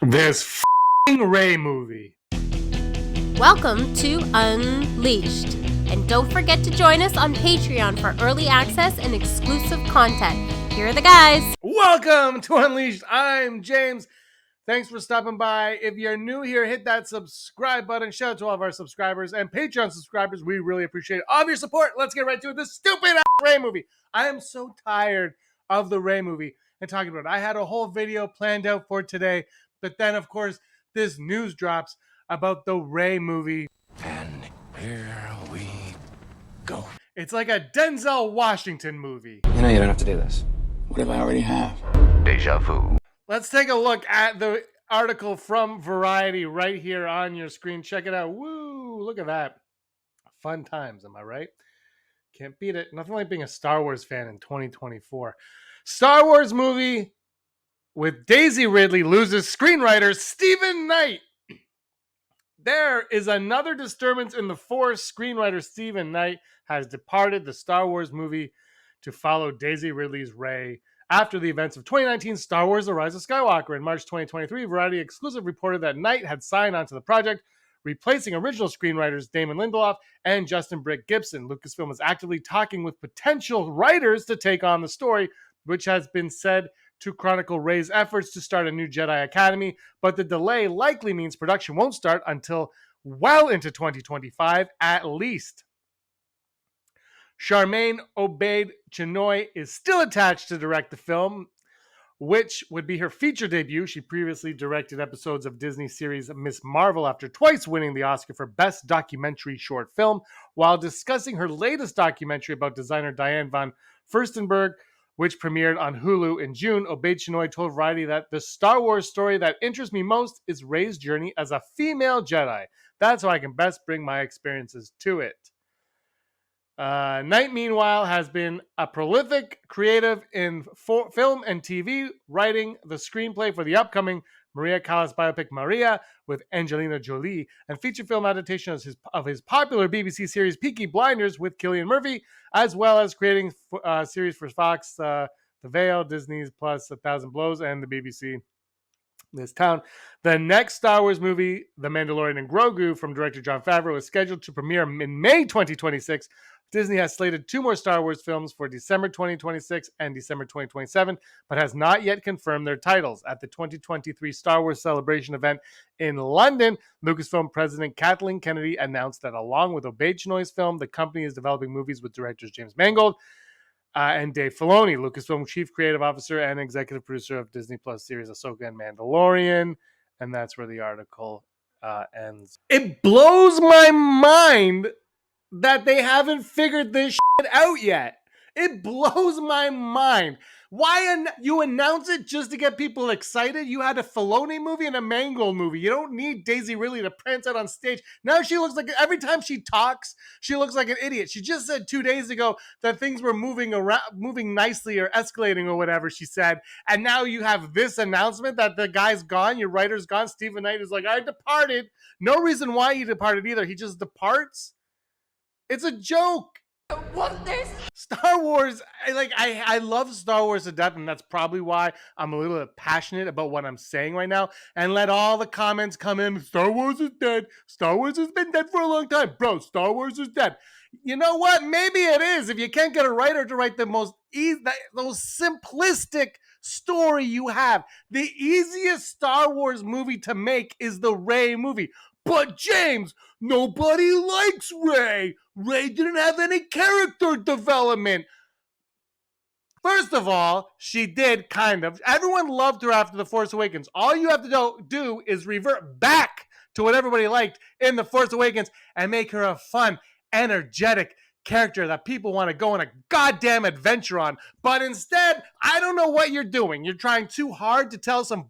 This f***ing Ray movie. Welcome to Unleashed. And don't forget to join us on Patreon for early access and exclusive content. Here are the guys. Welcome to Unleashed. I'm James. Thanks for stopping by. If you're new here, hit that subscribe button. Shout out to all of our subscribers and Patreon subscribers. We really appreciate all of your support. Let's get right to it. This stupid Ray movie. I am so tired of the Ray movie and talking about it. I had a whole video planned out for today, but then, of course, this news drops about the Ray movie. And here we go. It's like a Denzel Washington movie. You know you don't have to do this. What if I already have? Deja vu. Let's take a look at the article from Variety right here on your screen. Check it out. Woo! Look at that. Fun times, am I right? Can't beat it. Nothing like being a Star Wars fan in 2024. Star Wars movie with Daisy Ridley loses screenwriter Stephen Knight. There is another disturbance in the force. Screenwriter Stephen Knight has departed the Star Wars movie to follow Daisy Ridley's Rey after the events of 2019 Star Wars The Rise of Skywalker. In March 2023, Variety exclusive reported that Knight had signed onto the project, replacing original screenwriters Damon Lindelof and Justin Britt Gibson. Lucasfilm is actively talking with potential writers to take on the story, which has been said to chronicle Rey's efforts to start a new Jedi Academy, but the delay likely means production won't start until well into 2025 at least. Charmaine Obaid-Chinoy is still attached to direct the film, which would be her feature debut. She previously directed episodes of Disney series Miss Marvel after twice winning the Oscar for Best Documentary Short Film. While discussing her latest documentary about designer Diane von Furstenberg, which premiered on Hulu in June, Obaid-Chinoy told Variety that the Star Wars story that interests me most is Rey's journey as a female Jedi. That's how I can best bring my experiences to it. Knight, meanwhile, has been a prolific creative in film and TV, writing the screenplay for the upcoming Maria Callas biopic Maria with Angelina Jolie, and feature film adaptation of his popular BBC series Peaky Blinders with Cillian Murphy, as well as creating a series for Fox, The Veil, Disney's Plus, 1,000 Blows, and the BBC This Town. The next Star Wars movie, The Mandalorian and Grogu, from director Jon Favreau, is scheduled to premiere in May 2026. Disney has slated 2 more Star Wars films for December 2026 and December 2027, but has not yet confirmed their titles. At the 2023 Star Wars Celebration event in London, Lucasfilm president Kathleen Kennedy announced that along with Obaid-Chinoy's film, the company is developing movies with directors James Mangold and Dave Filoni, Lucasfilm chief creative officer and executive producer of Disney Plus series Ahsoka and Mandalorian. And that's where the article ends. It blows my mind that they haven't figured this shit out yet. It blows my mind. Why you announce it just to get people excited? You had a Filoni movie and a Mangold movie. You don't need Daisy Ridley to prance out on stage. Now she looks like, every time she talks, she looks like an idiot. She just said 2 days ago that things were moving nicely or escalating or whatever she said. And now you have this announcement that the guy's gone, your writer's gone. Stephen Knight is like, I departed. No reason why he departed either. He just departs. It's a joke. What this? Star Wars, I love Star Wars to death, and that's probably why I'm a little bit passionate about what I'm saying right now. And let all the comments come in. Star Wars is dead. Star Wars has been dead for a long time. Bro, Star Wars is dead. You know what? Maybe it is. If you can't get a writer to write the most simplistic story you have. The easiest Star Wars movie to make is the Rey movie. But James, nobody likes Rey. Rey didn't have any character development. First of all, she did kind of. Everyone loved her after The Force Awakens. All you have to do is revert back to what everybody liked in The Force Awakens and make her a fun, energetic character that people want to go on a goddamn adventure on. But instead, I don't know what you're doing. You're trying too hard to tell some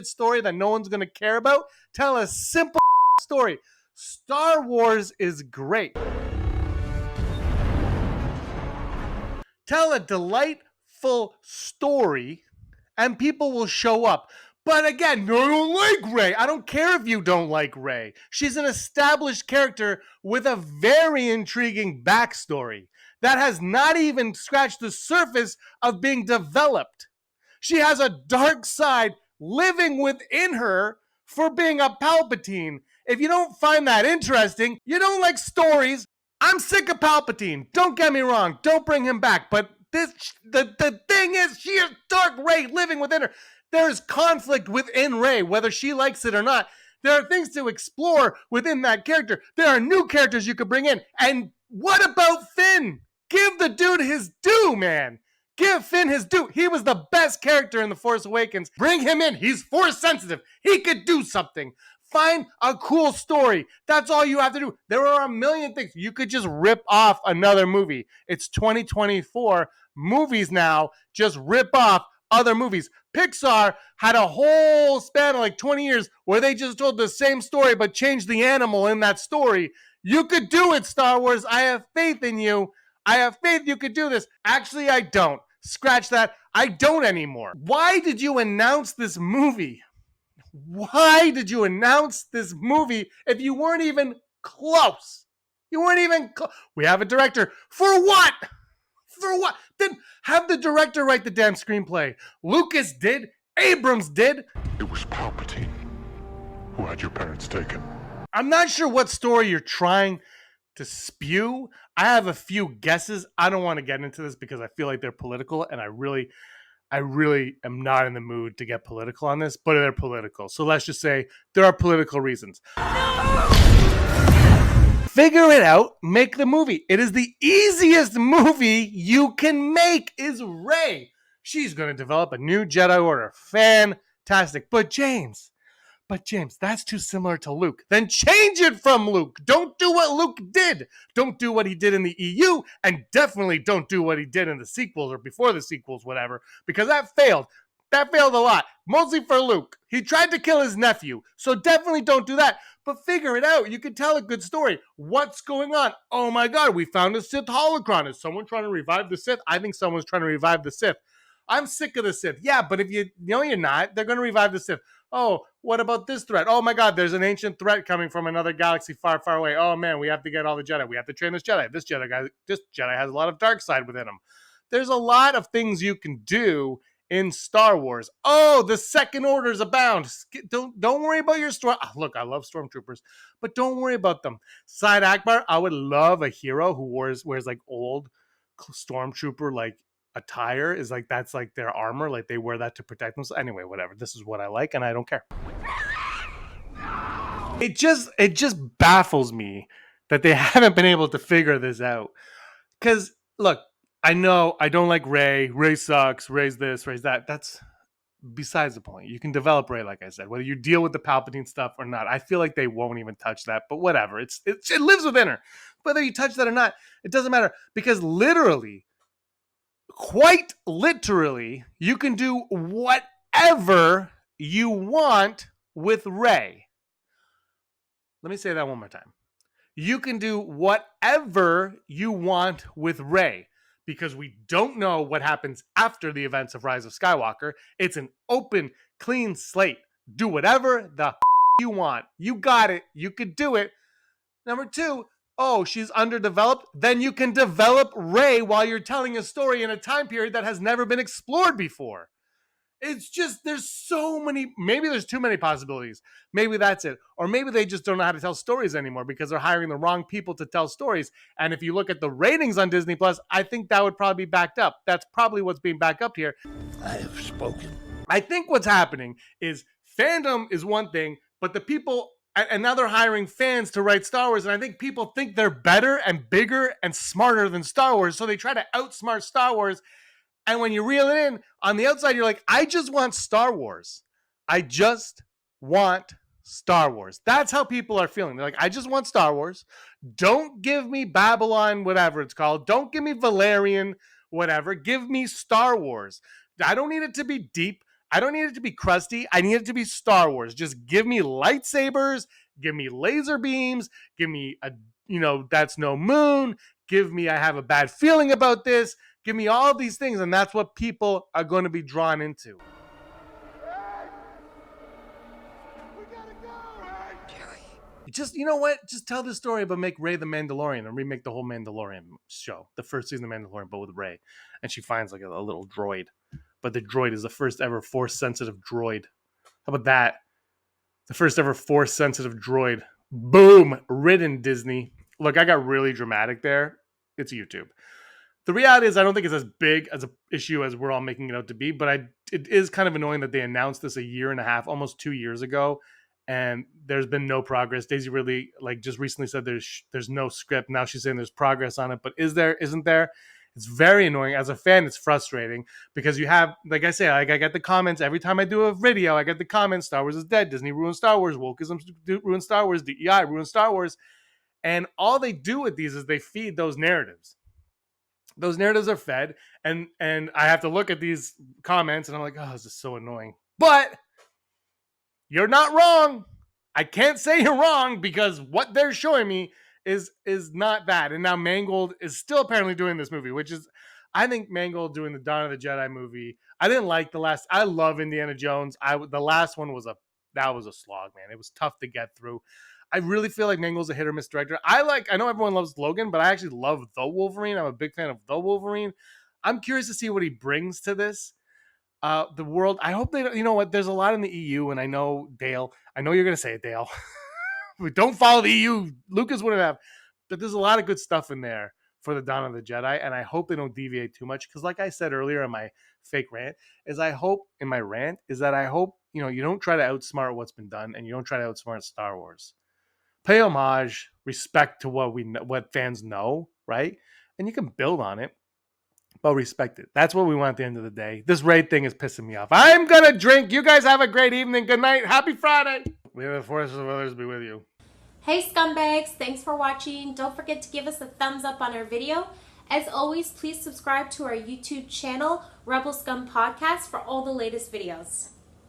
story that no one's going to care about. Tell a simple story. Star Wars is great. Tell a delightful story and people will show up. But again, no, I don't like Rey. I don't care if you don't like Rey. She's an established character with a very intriguing backstory that has not even scratched the surface of being developed. She has a dark side living within her for being a Palpatine. If you don't find that interesting, you don't like stories. I'm sick of Palpatine. Don't get me wrong. Don't bring him back. But the thing is, she is Dark Rey living within her. There's conflict within Rey, whether she likes it or not. There are things to explore within that character. There are new characters you could bring in. And what about Finn? Give the dude his due, man. Give Finn his due. He was the best character in The Force Awakens. Bring him in. He's Force sensitive. He could do something. Find a cool story. That's all you have to do. There are a million things. You could just rip off another movie. It's 2024. Movies now just rip off other movies. Pixar had a whole span of like 20 years where they just told the same story but changed the animal in that story. You could do it, Star Wars. I have faith in you. I have faith you could do this. Actually, I don't. Scratch that. I don't anymore. Why did you announce this movie? Why did you announce this movie if you weren't even close? You weren't even close. We have a director. For what? For what? Then have the director write the damn screenplay. Lucas did. Abrams did. It was Palpatine who had your parents taken. I'm not sure what story you're trying to spew. I have a few guesses. I don't want to get into this because I feel like they're political, and I really am not in the mood to get political on this, but they're political. So let's just say there are political reasons. Figure it out, make the movie. It is the easiest movie you can make is Rey. She's going to develop a new Jedi Order. Fantastic. But James, that's too similar to Luke. Then change it from Luke. Don't do what Luke did. Don't do what he did in the EU, and definitely don't do what he did in the sequels or before the sequels, whatever, because that failed. That failed a lot, mostly for Luke. He tried to kill his nephew, so definitely don't do that. But figure it out. You can tell a good story. What's going on? Oh my God, we found a Sith holocron. Is someone trying to revive the Sith? I think someone's trying to revive the Sith. I'm sick of the Sith. Yeah, but if you know you're not, they're going to revive the Sith. Oh, what about this threat? Oh my God, there's an ancient threat coming from another galaxy far, far away. Oh man, we have to get all the Jedi. We have to train this Jedi. This Jedi has a lot of dark side within him. There's a lot of things you can do in Star Wars. Oh, the Second Orders abound. Don't worry about your storm. Look, I love stormtroopers, but don't worry about them. Side Akbar, I would love a hero who wears like old stormtrooper like attire, is like that's like their armor, like they wear that to protect themselves. Anyway, whatever. This is what I like, and I don't care. It just baffles me that they haven't been able to figure this out. Because look, I know I don't like Rey. Rey sucks. Rey's this. Rey's that. That's besides the point. You can develop Rey, like I said, whether you deal with the Palpatine stuff or not. I feel like they won't even touch that, but whatever. It lives within her. Whether you touch that or not, it doesn't matter, because literally, quite literally, you can do whatever you want with Rey. Let me say that one more time. You can do whatever you want with Rey, because we don't know what happens after the events of Rise of Skywalker. It's an open, clean slate. Do whatever the you want. You got it. You could do it. Number two, oh, she's underdeveloped. Then you can develop Rey while you're telling a story in a time period that has never been explored before. It's just, there's so many, maybe there's too many possibilities. Maybe that's it. Or maybe they just don't know how to tell stories anymore because they're hiring the wrong people to tell stories. And if you look at the ratings on Disney Plus, I think that would probably be backed up. That's probably what's being backed up here. I have spoken. I think what's happening is fandom is one thing, but the people, and now they're hiring fans to write Star Wars. And I think people think they're better and bigger and smarter than Star Wars. So they try to outsmart Star Wars. And when you reel it in, on the outside, you're like, I just want Star Wars. I just want Star Wars. That's how people are feeling. They're like, I just want Star Wars. Don't give me Babylon, whatever it's called. Don't give me Valerian, whatever. Give me Star Wars. I don't need it to be deep. I don't need it to be crusty. I need it to be Star Wars. Just give me lightsabers. Give me laser beams. Give me that's no moon. Give me, I have a bad feeling about this. Give me all these things, and that's what people are going to be drawn into. Just, you know what? Just tell the story about make Rey the Mandalorian and remake the whole Mandalorian show. The first season of Mandalorian, but with Rey. And she finds like a little droid. But the droid is the first ever Force-sensitive droid. How about that? The first ever force sensitive droid. Boom! Ridden Disney. Look, I got really dramatic there. It's YouTube. The reality is, I don't think it's as big as an issue as we're all making it out to be. But it is kind of annoying that they announced this a year and a half, almost 2 years ago, and there's been no progress. Daisy Ridley just recently said there's no script. Now she's saying there's progress on it, but is there? Isn't there? It's very annoying. As a fan, it's frustrating because you have, like I say, like I get the comments every time I do a video. I get the comments: Star Wars is dead. Disney ruined Star Wars. Wokeism ruined Star Wars. DEI ruined Star Wars. And all they do with these is they feed those narratives. Those narratives are fed, and I have to look at these comments, and I'm like, oh, this is so annoying. But you're not wrong. I can't say you're wrong because what they're showing me is not that. And now Mangold is still apparently doing this movie, which is, I think Mangold doing the Dawn of the Jedi movie. I didn't like the last. I love Indiana Jones. The last one was a slog, man. It was tough to get through. I really feel like Mangold's a hit or miss director. I know everyone loves Logan, but I actually love The Wolverine. I'm a big fan of The Wolverine. I'm curious to see what he brings to this. The world. I hope they don't. You know what? There's a lot in the EU, and I know Dale. I know you're gonna say it, Dale. We don't follow the EU. Lucas wouldn't have. But there's a lot of good stuff in there for the Dawn of the Jedi, and I hope they don't deviate too much. Because, like I said earlier in my fake rant, I hope you don't try to outsmart what's been done, and you don't try to outsmart Star Wars. Pay homage, respect to what fans know, right? And you can build on it, but respect it. That's what we want at the end of the day. This raid thing is pissing me off. I'm gonna drink. You guys have a great evening. Good night. Happy Friday. May the force of others be with you. Hey scumbags, thanks for watching. Don't forget to give us a thumbs up on our video. As always, please subscribe to our YouTube channel, Rebel Scum Podcast, for all the latest videos.